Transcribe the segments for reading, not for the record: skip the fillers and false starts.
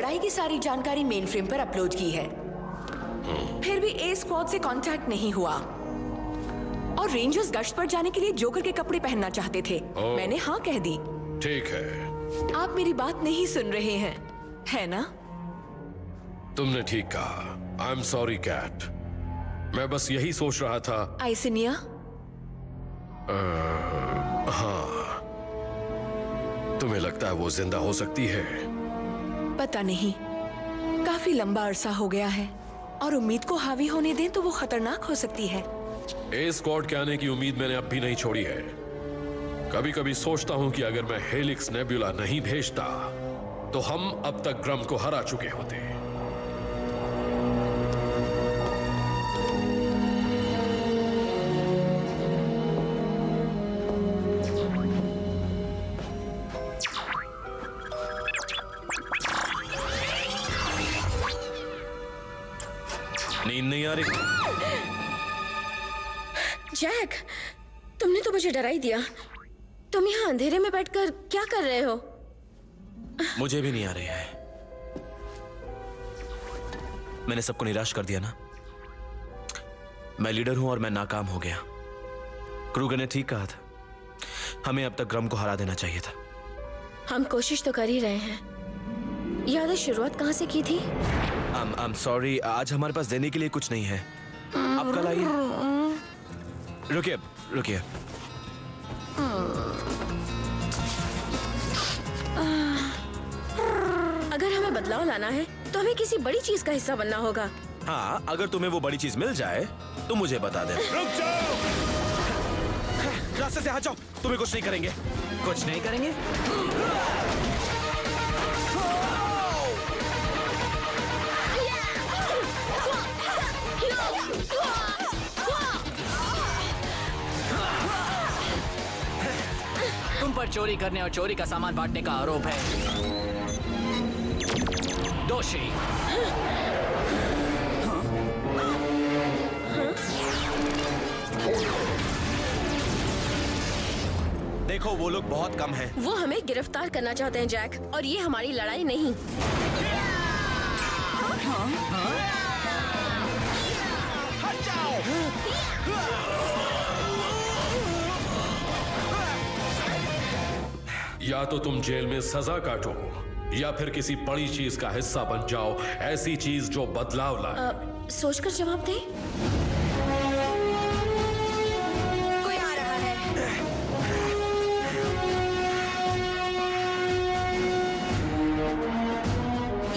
लड़ाई की सारी जानकारी मेन फ्रेम पर अपलोड की है। फिर भी ए स्क्वाड से कांटेक्ट नहीं हुआ और रेंजर्स गश्त पर जाने के लिए जोकर के कपड़े पहनना चाहते थे। मैंने हाँ कह दी। ठीक है। आप मेरी बात नहीं सुन रहे हैं, है ना? तुमने ठीक कहा। I am sorry cat. मैं बस यही सोच रहा था। आइसिनिया? हाँ, तुम्हें लगता है वो जिंदा हो सकती है? पता नहीं, काफी लंबा अरसा हो गया है और उम्मीद को हावी होने दें तो वो खतरनाक हो सकती है। ए स्क्वाड के आने की उम्मीद मैंने अब भी नहीं छोड़ी है। कभी कभी सोचता हूं कि अगर मैं हेलिक्स नेबुला नहीं भेजता तो हम अब तक ग्रम को हरा चुके होते। नींद नहीं आ रही? जैक, तुमने तो मुझे डरा ही दिया। तुम यहाँ अंधेरे में बैठकर क्या कर रहे हो? मुझे भी नहीं आ रही है। मैंने सबको निराश कर दिया ना। मैं लीडर हूं और मैं नाकाम हो गया। क्रूगर ने ठीक कहा था, हमें अब तक ग्रम को हरा देना चाहिए था। हम कोशिश तो कर ही रहे हैं। याद है शुरुआत कहाँ से की थी? I'm sorry, आज हमारे पास देने के लिए कुछ नहीं है। आप कल आइए। रुकिए रुकिए। अगर हमें बदलाव लाना है तो हमें किसी बड़ी चीज का हिस्सा बनना होगा। हाँ, अगर तुम्हें वो बड़ी चीज मिल जाए तो मुझे बता दे। रुक जाओ! रास्ते से हट जाओ। तुम्हें कुछ नहीं करेंगे। कुछ नहीं करेंगे? तुम पर चोरी करने और चोरी का सामान बांटने का आरोप है। दोषी। देखो, वो लोग बहुत कम हैं। वो हमें गिरफ्तार करना चाहते हैं जैक, और ये हमारी लड़ाई नहीं। हट जाओ! या तो तुम जेल में सजा काटो या फिर किसी बड़ी चीज का हिस्सा बन जाओ, ऐसी चीज जो बदलाव लाए। सोचकर जवाब दे। कोई आ रहा है।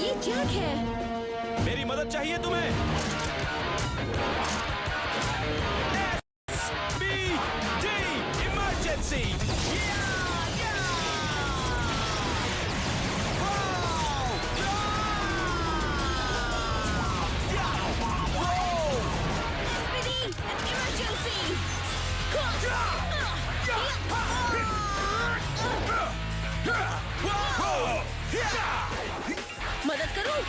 ये जैक है। मेरी मदद चाहिए तुम्हें? SBD emergency! मदद करूं?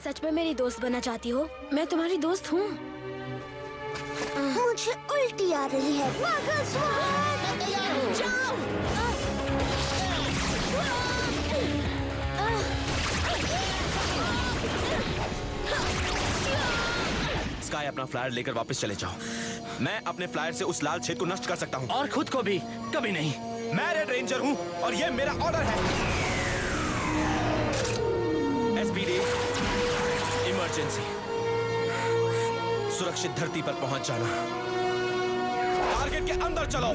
सच में मेरी दोस्त बनना चाहती हो? मैं तुम्हारी दोस्त हूँ। मुझे उल्टी आ रही है। जाओ! स्काई, अपना फ्लायर लेकर वापस चले जाओ। मैं अपने फ्लायर से उस लाल छेद को नष्ट कर सकता हूँ। और खुद को भी कभी नहीं। मैं रेड रेंजर हूँ और ये मेरा ऑर्डर है। SBD emergency. सुरक्षित धरती पर पहुंच जाना। टारगेट के अंदर चलो।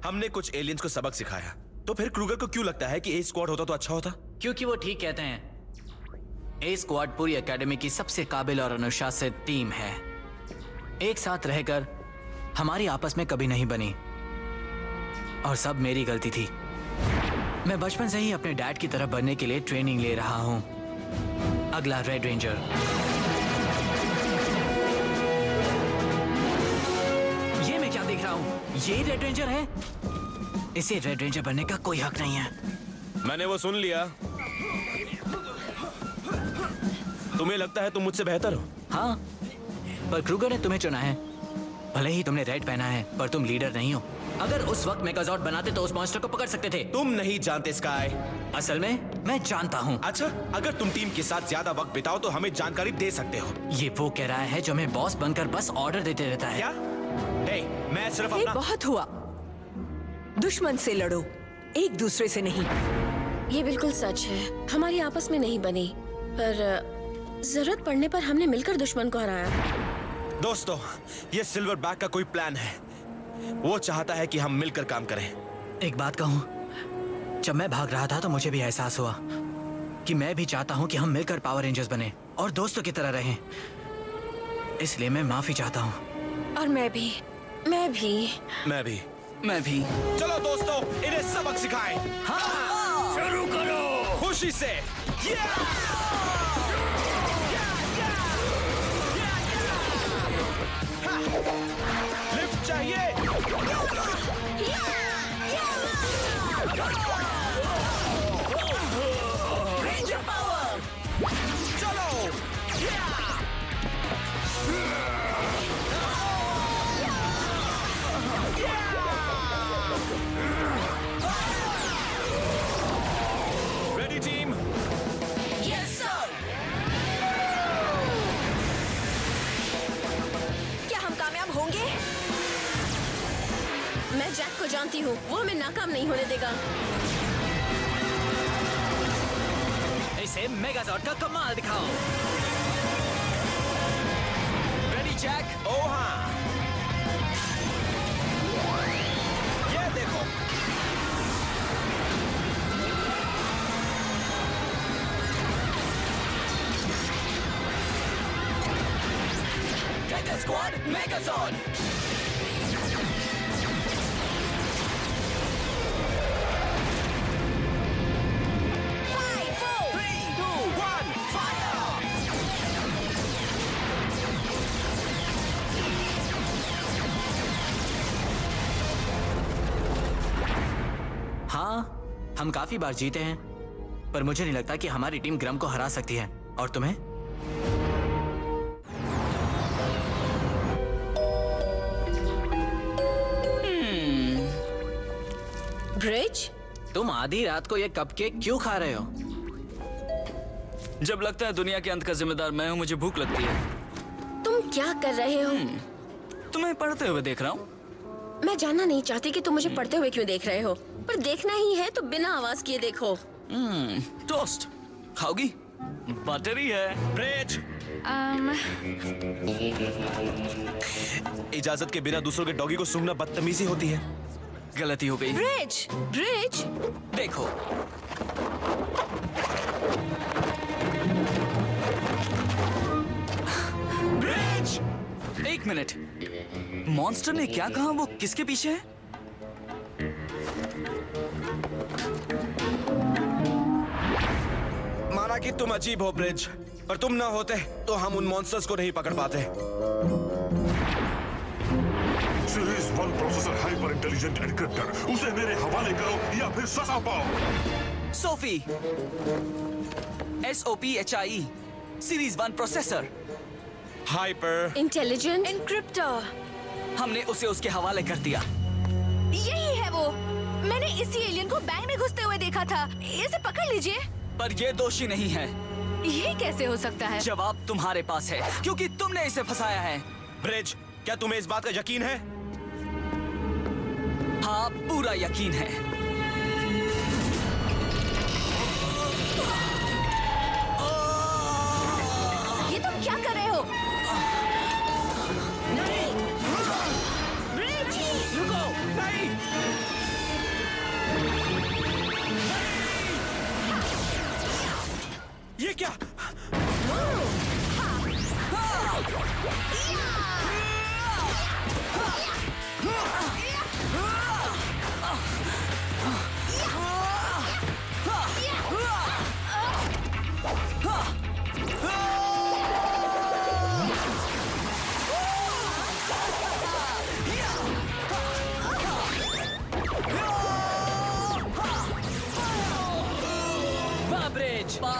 हमने कुछ एलियंस को सबक सिखाया, तो फिर क्रूगर को क्यों लगता है कि ए स्क्वाड होता तो अच्छा होता? क्योंकि वो ठीक कहते हैं। ए स्क्वाड पूरी एकेडमी की सबसे काबिल और अनुशासित टीम है। एक साथ रहकर हमारी आपस में कभी नहीं बनी और सब मेरी गलती थी। मैं बचपन से ही अपने डैड की तरह बनने के लिए ट्रेनिंग ले रहा हूं। अगला रेड रेंजर। ये मैं क्या देख रहा हूं? ये रेड रेंजर है? इसे रेड रेंजर बनने का कोई हक नहीं है। मैंने वो सुन लिया। तुम्हें लगता है तुम मुझसे बेहतर हो? हाँ, पर क्रूगर ने तुम्हें चुना है। भले ही तुमने रेड पहना है, पर तुम लीडर नहीं हो। अगर उस वक्त मेगाजॉर्ड बनाते तो उस मॉन्स्टर को पकड़ सकते थे। तुम नहीं जानते स्काई। असल में मैं जानता हूँ। अच्छा, अगर तुम टीम के साथ ज्यादा वक्त बिताओ तो हमें जानकारी दे सकते हो। ये वो कह रहा है जो मैं बॉस बनकर बस ऑर्डर देते रहता है। क्या? हे, मैं सिर्फ ये अपना... बहुत हुआ। दुश्मन से लड़ो, एक दूसरे से नहीं। ये बिल्कुल सच है, हमारी आपस में नहीं बनी, पर जरूरत पड़ने पर हमने मिलकर दुश्मन को हराया। दोस्तों, ये सिल्वर बैक का कोई प्लान है। वो चाहता है कि हम मिलकर काम करें। एक बात कहूँ, जब मैं भाग रहा था तो मुझे भी एहसास हुआ कि मैं भी चाहता हूँ कि हम मिलकर पावर रेंजर्स बने और दोस्तों की तरह रहें। इसलिए मैं माफी चाहता हूँ। और मैं भी। मैं भी। चलो दोस्तों, इन्हें सबक सिखाएं। हाँ, शुरू करो। खुशी से। लिफ्ट चाहिए। Ranger power. चलो। Ready team? Yes sir. क्या हम कामयाब होंगे? मैं जैक को जानती हूँ, वो हमें नाकाम नहीं होने देगा। इसे मेगाजॉर्ड का कमाल दिखाओ। Ready Jack? ओ हाँ, ये देखो। Tiger squad megazord. 5, 4, 3, 2, 1, फायर! हाँ, हम काफी बार जीते हैं, पर मुझे नहीं लगता कि हमारी टीम ग्रम को हरा सकती है। और तुम्हें? ब्रिज, तुम आधी रात को ये कपकेक क्यों खा रहे हो? जब लगता है दुनिया के अंत का जिम्मेदार मैं हूँ, मुझे भूख लगती है। तुम क्या कर रहे हो? तुम्हें पढ़ते हुए देख रहा हूँ। मैं जानना नहीं चाहती कि तुम मुझे पढ़ते हुए क्यों देख रहे हो, पर देखना ही है तो बिना आवाज किए देखो। टोस्ट खाओगी? बटरी है। ब्रिज, इजाजत के बिना दूसरों के डॉगी को सूंघना बदतमीजी होती है। गलती हो गई। ब्रिज, ब्रिज, देखो, ब्रिज! एक मिनट, मॉन्स्टर ने क्या कहा? वो किसके पीछे है? माना कि तुम अजीब हो ब्रिज, पर तुम ना होते तो हम उन मॉन्स्टर्स को नहीं पकड़ पाते। Series 1 processor hyper intelligent encryptor, उसे मेरे हवाले करो या फिर सजा पाओ। Sophie, SOPHIE, series 1 processor. Hyper intelligent encryptor. हमने उसे उसके हवाले कर दिया। यही है वो। मैंने इसी एलियन को बैंक में घुसते हुए देखा था। इसे पकड़ लीजिए। पर ये दोषी नहीं है। ये कैसे हो सकता है? जवाब तुम्हारे पास है, क्योंकि तुमने इसे फंसाया है। ब्रिज, क्या तुम्हें इस बात का यकीन है? हाँ, पूरा यकीन है। ये तुम क्या कर रहे हो? नहीं! ब्रिज! रुको! नहीं! ये क्या?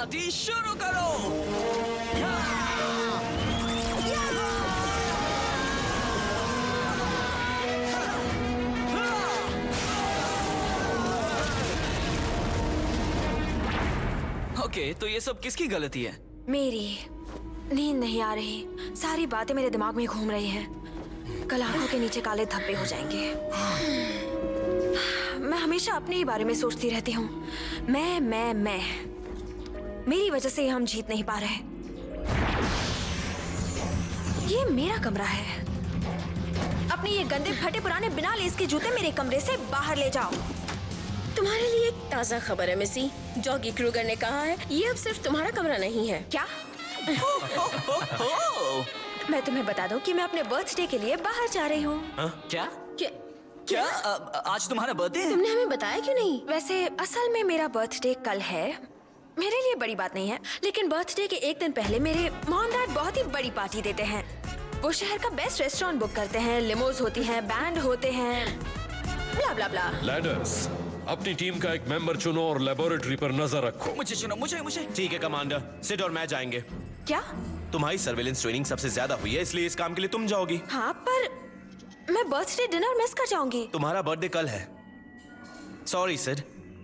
पार्टी शुरू करो। ओके, तो ये सब किसकी गलती है? मेरी नींद नहीं आ रही, सारी बातें मेरे दिमाग में घूम रही हैं। कल आंखों के नीचे काले धब्बे हो जाएंगे। मैं हमेशा अपने ही बारे में सोचती रहती हूँ। मैं मेरी वजह से हम जीत नहीं पा रहे। ये मेरा कमरा है। अपने ये गंदे फटे पुराने बिना लेस के जूते मेरे कमरे से बाहर ले जाओ। तुम्हारे लिए एक ताज़ा खबर है मिसी। जॉगी क्रूगर ने कहा है ये अब सिर्फ तुम्हारा कमरा नहीं है। क्या? मैं तुम्हें बता दूं कि मैं अपने बर्थडे के लिए बाहर जा रही हूँ। क्या? क्या आज तुम्हारा बर्थडे है? तुमने हमें बताया क्यों नहीं? वैसे असल में मेरा बर्थडे कल है। मेरे लिए बड़ी बात नहीं है, लेकिन बर्थडे के एक दिन पहले मेरे मॉम डैड बहुत ही बड़ी पार्टी देते हैं। वो शहर का बेस्ट रेस्टोरेंट बुक करते हैं, लिमोज होती हैं, बैंड होते हैं, ब्ला ब्ला ब्ला। लैडर्स, अपनी टीम का एक मेंबर चुनो और लेबोरेटरी पर नजर रखो। मुझे चुनो, मुझे। ठीक है कमांडर, सिड और मैं जाएंगे। क्या? तुम्हारी सर्वेलेंस ट्रेनिंग सबसे ज्यादा हुई है, इसलिए इस काम के लिए तुम जाओगी। हाँ, पर मैं बर्थडे डिनर मिस कर जाऊंगी। तुम्हारा बर्थडे कल है। सॉरी सिड,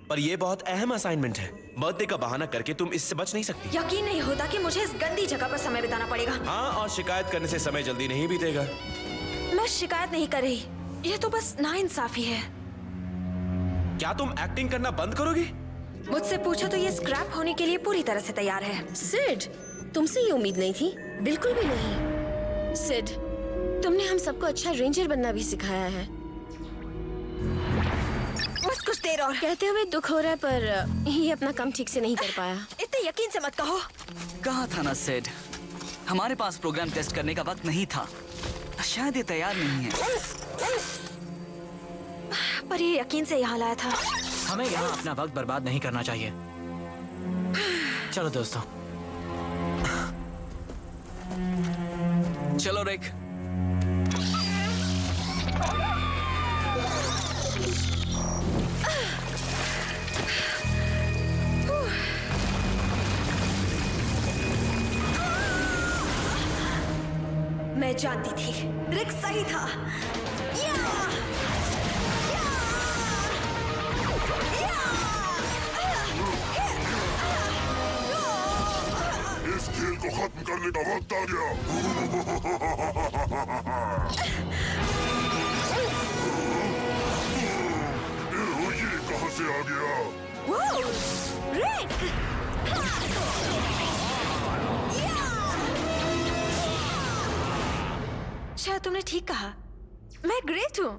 पर ये बहुत अहम असाइनमेंट है। बर्थडे का बहाना करके तुम इससे बच नहीं सकती। यकीन नहीं होता कि मुझे इस गंदी जगह पर समय बिताना पड़ेगा। हाँ, और शिकायत करने से समय जल्दी नहीं बीतेगा। मैं शिकायत नहीं कर रही, ये तो बस नाइंसाफी है। क्या तुम एक्टिंग करना बंद करोगी? मुझसे पूछो तो ये स्क्रैप होने के लिए पूरी तरह से तैयार है। सिड, तुमसे ये उम्मीद नहीं थी, बिल्कुल भी नहीं। सिड, तुमने हम सबको अच्छा रेंजर बनना भी सिखाया है। बस कुछ देर और। कहते हुए दुख हो रहा है, पर ये अपना काम ठीक से नहीं कर पाया। इतने यकीन से मत कहो। कहा था ना सिड, हमारे पास प्रोग्राम टेस्ट करने का वक्त नहीं था। शायद ये तैयार नहीं है। पर ये यकीन से यहाँ लाया था। हमें यहाँ अपना वक्त बर्बाद नहीं करना चाहिए। चलो दोस्तों। चलो रिक। मैं जानती थी, रिक सही था। इस खेल को खत्म करने का वक्त आ गया। ये कहां से आ गया? रिक! शायद तुमने ठीक कहा, मैं ग्रेट हूँ।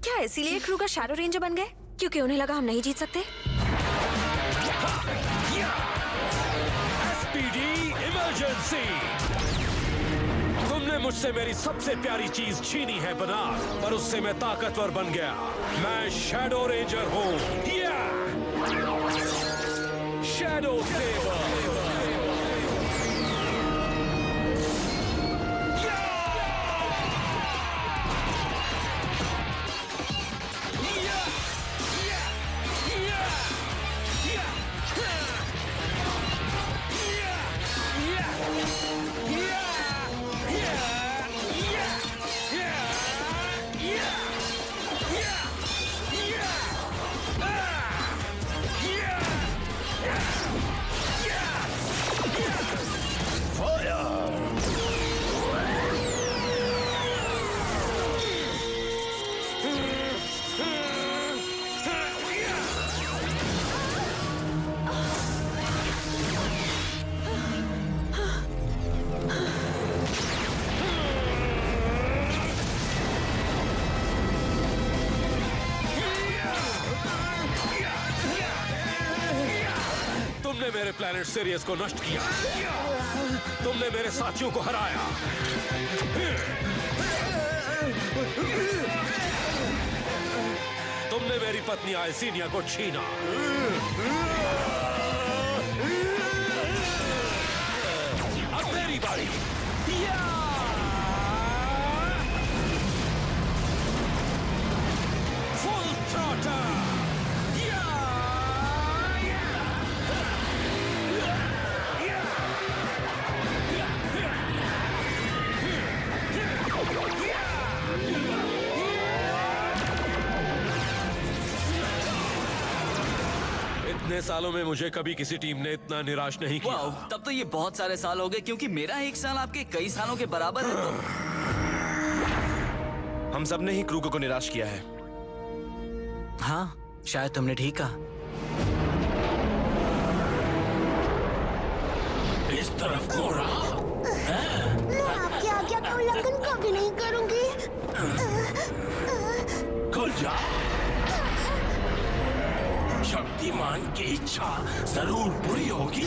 क्या इसीलिए क्रूगर शैडो रेंजर बन गए? क्योंकि उन्हें लगा हम नहीं जीत सकते? SPD emergency! तुमने मुझसे मेरी सबसे प्यारी चीज छीनी है बनार, पर उससे मैं ताकतवर बन गया। मैं शैडो रेंजर हूँ। Shadow saver. तुमने मेरे प्लैनेट सिरियस को नष्ट किया। तुमने मेरे साथियों को हराया। तुमने मेरी पत्नी आइसिनिया को छीना। अब मेरी बारी। Full throttle. इतने सालों में मुझे कभी किसी टीम ने इतना निराश नहीं किया। वाओ, तब तो ये बहुत सारे साल हो गए, क्योंकि मेरा 1 साल आपके कई सालों के बराबर है। तो हम सब ने ही क्रूगो को निराश किया है। हाँ, शायद तुमने ठीक कहा। इस तरफ घोड़ा। मैं आपकी आज्ञा का उल्लंघन कभी नहीं करूंगी। खुल जा। शक्तिमान की इच्छा जरूर पूरी होगी।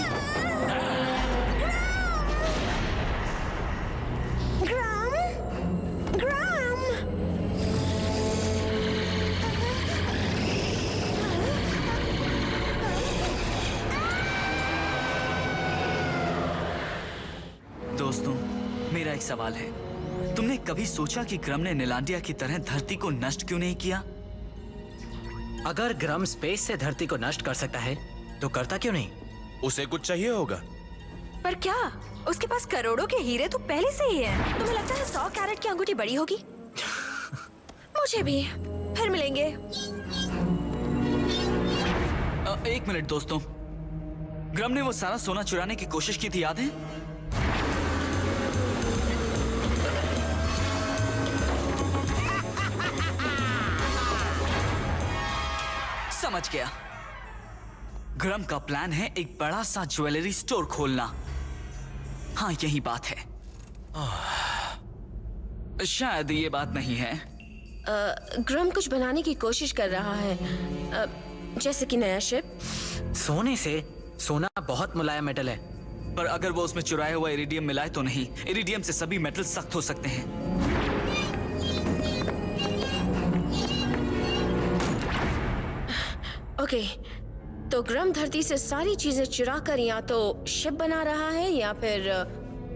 ग्राम, ग्राम। दोस्तों, मेरा एक सवाल है। तुमने कभी सोचा कि ग्रम ने नीलांडिया की तरह धरती को नष्ट क्यों नहीं किया? अगर ग्रम स्पेस से धरती को नष्ट कर सकता है तो करता क्यों नहीं? उसे कुछ चाहिए होगा। पर क्या उसके पास करोड़ों के हीरे तो पहले से ही है। तुम्हें लगता है 100 कैरेट की अंगूठी बड़ी होगी? मुझे भी। फिर मिलेंगे। 1 मिनट दोस्तों, ग्रम ने वो सारा सोना चुराने की कोशिश की थी, याद है? समझ गया। ग्रम का प्लान है एक बड़ा सा ज्वेलरी स्टोर खोलना। हाँ, यही बात है। शायद ये बात नहीं है। ग्रम कुछ बनाने की कोशिश कर रहा है, जैसे कि नया शिप। सोने से? सोना बहुत मुलायम मेटल है। पर अगर वो उसमें चुराया हुआ इरिडियम मिलाए तो नहीं। इरिडियम से सभी मेटल सख्त हो सकते हैं। ओके, तो ग्रम धरती से सारी चीजें चुरा कर या तो शिप बना रहा है या फिर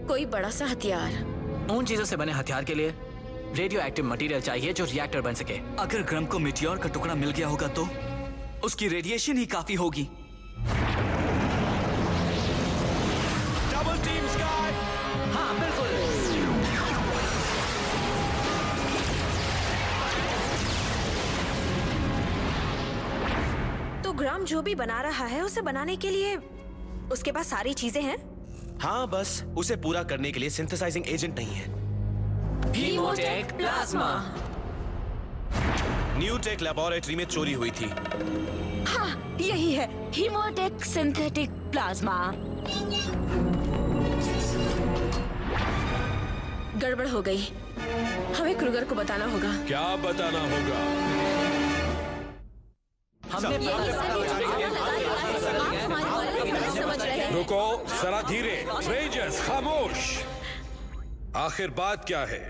कोई बड़ा सा हथियार। उन चीजों से बने हथियार के लिए रेडियो एक्टिव मटेरियल चाहिए जो रिएक्टर बन सके। अगर ग्रम को मेटियोर का टुकड़ा मिल गया होगा तो उसकी रेडिएशन ही काफी होगी। Double team sky. हाँ, बिल्कुल। तो ग्राम जो भी बना रहा है उसे बनाने के लिए उसके पास सारी चीजें हैं। हाँ, बस उसे पूरा करने के लिए सिंथेसाइजिंग एजेंट नहीं है। हीमोटेक प्लाज्मा। न्यूटेक लेबोरेटरी में चोरी हुई थी। हाँ, यही है, हीमोटेक सिंथेटिक प्लाज्मा। गड़बड़ हो गई। हमें क्रूगर को बताना होगा। क्या बताना होगा? हमने समझ रहे हैं। रुको, जरा धीरे। रेंजर्स, खामोश। आखिर बात क्या है?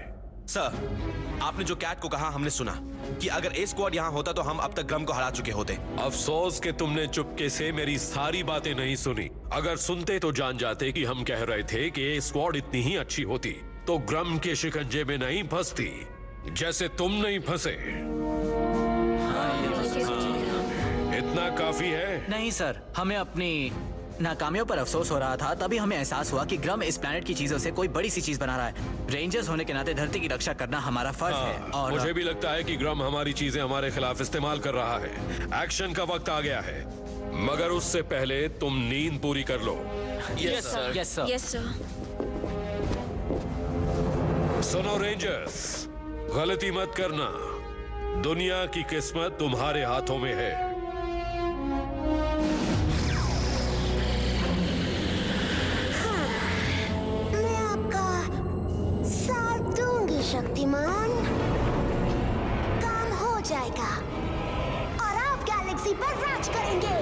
सर, आपने जो कैट को कहा हमने सुना कि अगर ए स्क्वाड यहाँ होता तो हम अब तक ग्रम को हरा चुके होते। अफसोस कि तुमने चुपके से मेरी सारी बातें नहीं सुनी। अगर सुनते तो जान जाते कि हम कह रहे थे कि ए स्क्वाड इतनी ही अच्छी होती तो ग्रम के शिकंजे में नहीं फंसती जैसे तुम नहीं फंसे। इतना काफी है? नहीं सर, हमें अपनी नाकामियों पर अफसोस हो रहा था। तभी हमें एहसास हुआ कि ग्रम इस प्लेनेट की चीजों से कोई बड़ी सी चीज बना रहा है। रेंजर्स होने के नाते धरती की रक्षा करना हमारा फर्ज है। और मुझे भी लगता है कि ग्रम हमारी चीजें हमारे खिलाफ इस्तेमाल कर रहा है। एक्शन का वक्त आ गया है, मगर उससे पहले तुम नींद पूरी कर लो। Yes sir. Yes sir. Yes sir. सुनो रेंजर्स, गलती मत करना। दुनिया की किस्मत तुम्हारे हाथों में है। मैं आपका साथ दूंगी शक्तिमान। काम हो जाएगा और आप गैलेक्सी पर राज करेंगे।